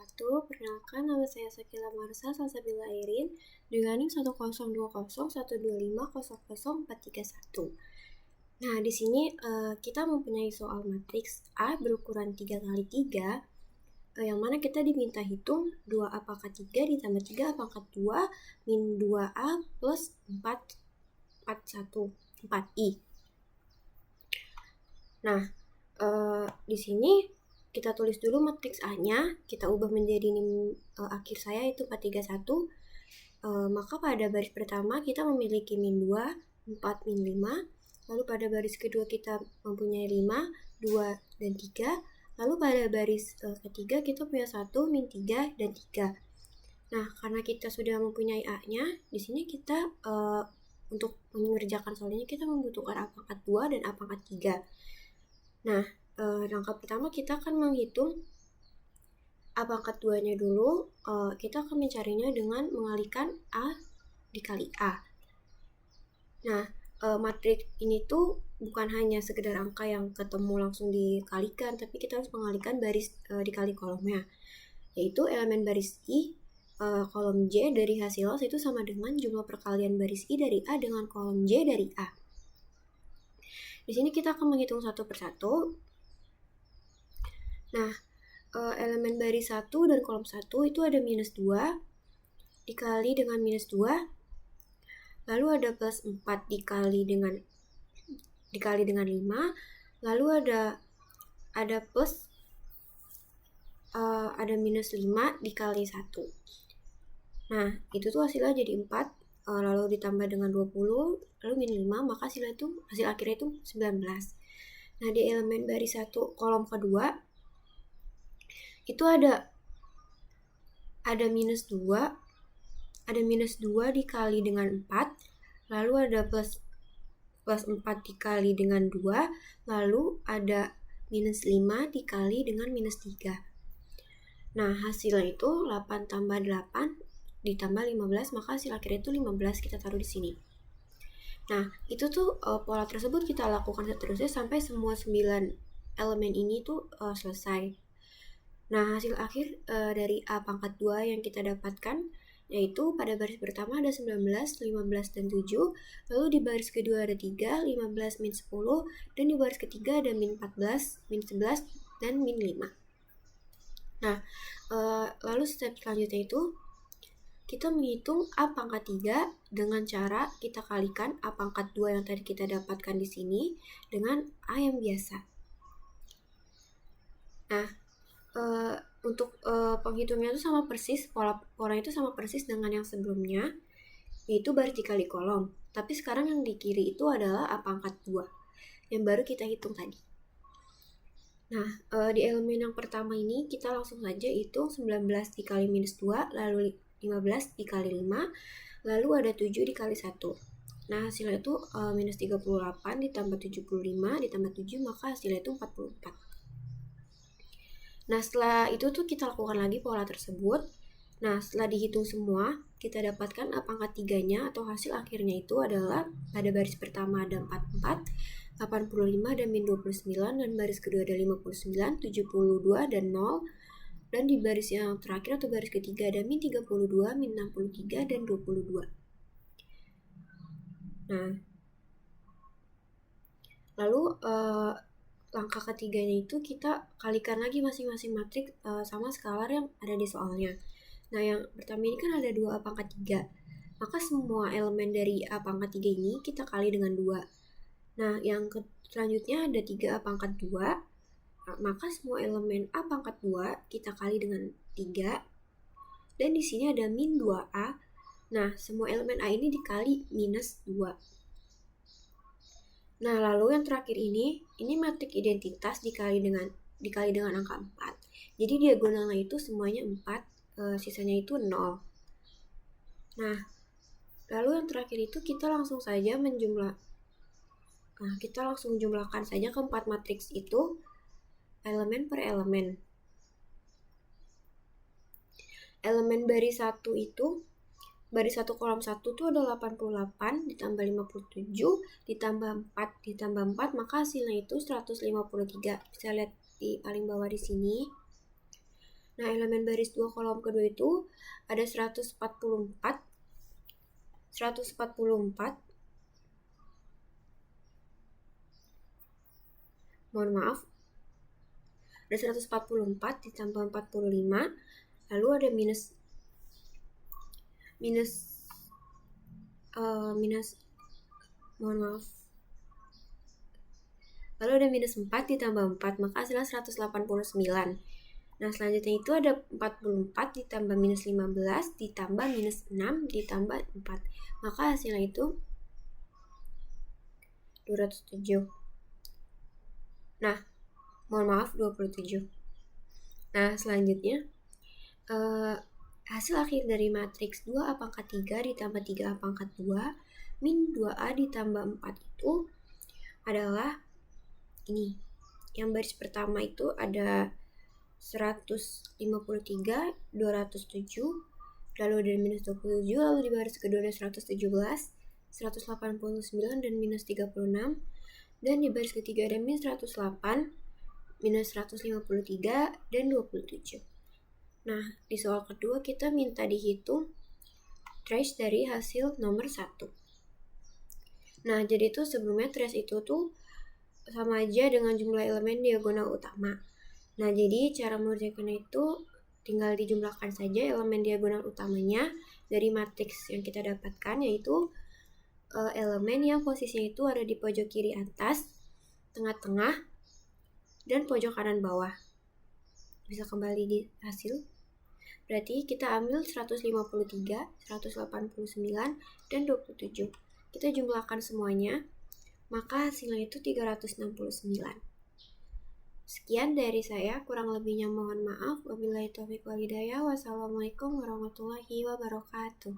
wabarakatuh. Perkenalkan, nama saya Sakila Marsa Salsabila Airin dengan NIM 1020125000431. Nah, di sini kita mempunyai soal matriks A berukuran 3x3 yang mana kita diminta hitung 2A pangkat 3 ditambah 3A pangkat 2 min 2A plus 4I. Nah, di sini kita tulis dulu matriks A-nya, kita ubah menjadi NIM akhir saya itu 431. Maka pada baris pertama kita memiliki min 2, 4, min 5. Lalu pada baris kedua kita mempunyai 5, 2, dan 3. Lalu pada baris ketiga kita punya 1, min 3, dan 3. Nah, karena kita sudah mempunyai A-nya, di sini kita untuk mengerjakan soal ini kita membutuhkan A pangkat 2 dan A pangkat 3. Nah, langkah pertama kita akan menghitung A pangkat 2-nya dulu. Kita akan mencarinya dengan mengalihkan A dikali A. Nah, matriks ini tuh bukan hanya sekedar angka yang ketemu langsung dikalikan, tapi kita harus mengalihkan baris dikali kolomnya, yaitu elemen baris I kolom J dari hasil los itu sama dengan jumlah perkalian baris I dari A dengan kolom J dari A. Di sini kita akan menghitung satu persatu. Nah, elemen baris 1 dan kolom 1 itu ada minus 2 dikali dengan minus 2, lalu ada plus 4 dikali dengan 5, lalu ada plus ada minus 5 dikali 1. Nah, itu tuh hasilnya jadi 4, lalu ditambah dengan 20, lalu min 5, maka hasil akhirnya itu 19. Nah, di elemen baris 1 kolom kedua itu ada minus 2, dikali dengan 4, lalu ada plus 4 dikali dengan 2, lalu ada minus 5 dikali dengan minus 3. Nah, hasilnya itu 8 tambah 8 ditambah 15, maka hasil akhirnya itu 15, kita taruh di sini. Nah, itu tuh pola tersebut kita lakukan seterusnya sampai semua 9 elemen ini tuh selesai. Nah, hasil akhir dari A pangkat 2 yang kita dapatkan yaitu pada baris pertama ada 19, 15, dan 7, lalu di baris kedua ada 3, 15, min 10, dan di baris ketiga ada min 14, min 11, dan min 5. Nah, lalu step selanjutnya itu kita menghitung A pangkat 3 dengan cara kita kalikan A pangkat 2 yang tadi kita dapatkan di sini dengan A yang biasa. Nah, untuk penghitungannya itu sama persis, pola itu sama persis dengan yang sebelumnya, yaitu baris dikali kolom. Tapi sekarang yang di kiri itu adalah A pangkat 2 yang baru kita hitung tadi. Nah, di elemen yang pertama ini kita langsung saja hitung 19 dikali minus 2, lalu 15 dikali 5, lalu ada 7 dikali 1. Nah, hasilnya itu minus 38 ditambah 75 ditambah 7, maka hasilnya itu 44. Nah, setelah itu tuh kita lakukan lagi pola tersebut. Nah, setelah dihitung semua, kita dapatkan A pangkat 3-nya atau hasil akhirnya itu adalah pada baris pertama ada 44, 85, dan min 29, dan baris kedua ada 59, 72, dan 0, dan di baris yang terakhir atau baris ketiga ada min 32, min 63, dan 22. Nah, lalu langkah ketiganya itu kita kalikan lagi masing-masing matriks sama skalar yang ada di soalnya. Nah, yang pertama ini kan ada 2A pangkat 3. Maka semua elemen dari A pangkat 3 ini kita kali dengan 2. Nah, yang selanjutnya ada 3A pangkat 2. Nah, maka semua elemen A pangkat 2 kita kali dengan 3. Dan di sini ada min 2A. Nah, semua elemen A ini dikali minus 2. Nah, lalu yang terakhir ini matriks identitas dikali dengan angka 4. Jadi diagonalnya itu semuanya 4, sisanya itu 0. Nah, lalu yang terakhir itu kita langsung saja jumlahkan saja keempat matriks itu elemen per elemen. Elemen baris 1 itu baris 1 kolom 1 itu ada 88 ditambah 57 ditambah 4 maka hasilnya itu 153. Bisa lihat di paling bawah di sini. Nah, elemen baris 2 kolom kedua itu ada 144, mohon maaf, ada 144 ditambah 45, lalu ada minus mohon maaf, lalu ada minus 4 ditambah 4, maka hasilnya 189. Nah, selanjutnya itu ada 44 ditambah minus 15 ditambah minus 6 ditambah 4, maka hasilnya itu 207. Nah, mohon maaf, 27. Nah, selanjutnya hasil akhir dari matriks 2A pangkat 3 ditambah 3A pangkat 2 min 2A ditambah 4 itu adalah ini. Yang baris pertama itu ada 153, 207, lalu ada minus 27, lalu di baris kedua ada 117, 189, dan minus 36, dan di baris ketiga ada minus 108, minus 153, dan 27. Nah, di soal kedua kita minta dihitung trace dari hasil nomor 1. Nah, jadi itu sebelumnya trace itu tuh sama aja dengan jumlah elemen diagonal utama. Nah, jadi cara mengerjakannya itu tinggal dijumlahkan saja elemen diagonal utamanya dari matriks yang kita dapatkan, yaitu elemen yang posisinya itu ada di pojok kiri atas, tengah-tengah, dan pojok kanan bawah. Bisa kembali di hasil. Berarti kita ambil 153, 189, dan 27. Kita jumlahkan semuanya, maka hasilnya itu 369. Sekian dari saya, kurang lebihnya mohon maaf. Wabillahi taufiq wal hidayah. Wassalamualaikum warahmatullahi wabarakatuh.